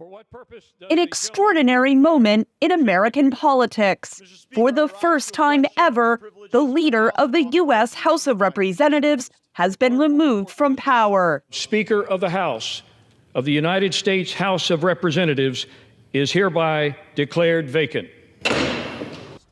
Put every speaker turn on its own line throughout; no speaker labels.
An extraordinary moment in American politics. For the first time ever, the leader of the U.S. House of Representatives has been removed from power.
Speaker of the House of the United States House of Representatives is hereby declared vacant.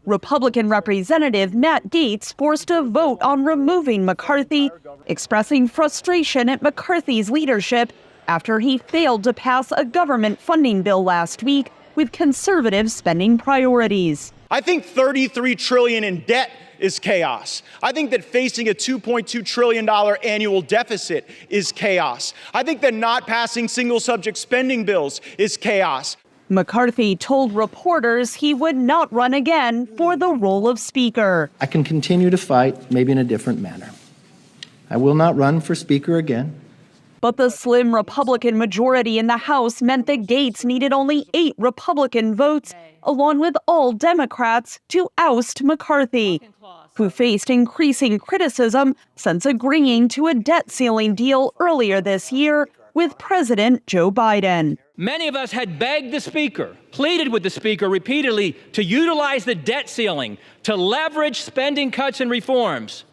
Republican Representative Matt Gaetz forced a vote on removing McCarthy, expressing frustration at McCarthy's leadership after he failed to pass a government funding bill last week with conservative spending priorities.
I think $33 trillion in debt is chaos. I think that facing a $2.2 trillion annual deficit is chaos. I think that not passing single subject spending bills is chaos.
McCarthy told reporters he would not run again for the role of Speaker.
I can continue to fight, maybe in a different manner. I will not run for Speaker again.
But the slim Republican majority in the House meant that Gaetz needed only 8 Republican votes, along with all Democrats, to oust McCarthy, who faced increasing criticism since agreeing to a debt ceiling deal earlier this year with President Joe Biden.
Many of us had begged the Speaker, pleaded with the Speaker repeatedly to utilize the debt ceiling to leverage spending cuts and reforms.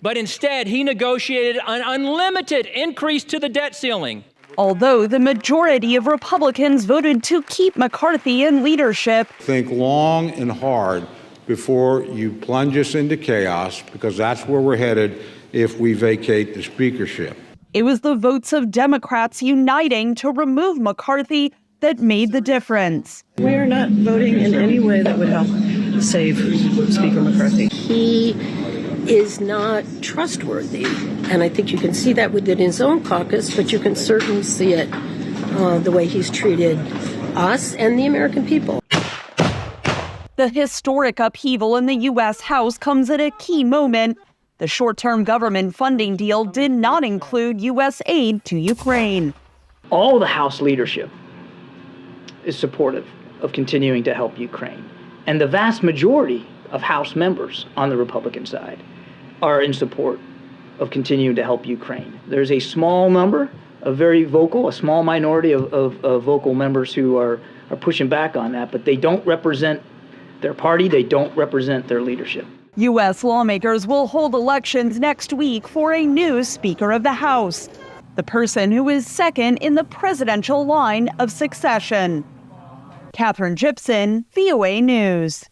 But instead, he negotiated an unlimited increase to the debt ceiling.
Although the majority of Republicans voted to keep McCarthy in leadership.
Think long and hard before you plunge us into chaos, because that's where we're headed if we vacate the speakership.
It was the votes of Democrats uniting to remove McCarthy that made the difference.
We're not voting in any way that would help save Speaker McCarthy.
He is not trustworthy, and I think you can see that within his own caucus, but you can certainly see it the way he's treated us and the American people.
The historic upheaval in the U.S. House comes at a key moment. The short-term government funding deal did not include U.S. aid to Ukraine.
All the House leadership is supportive of continuing to help Ukraine. And the vast majority of House members on the Republican side are in support of continuing to help Ukraine. There's a small number of very vocal, a small minority of vocal members who are pushing back on that, but they don't represent their party, they don't represent their leadership.
U.S. lawmakers will hold elections next week for a new Speaker of the House, the person who is second in the presidential line of succession. Catherine Gibson, VOA News.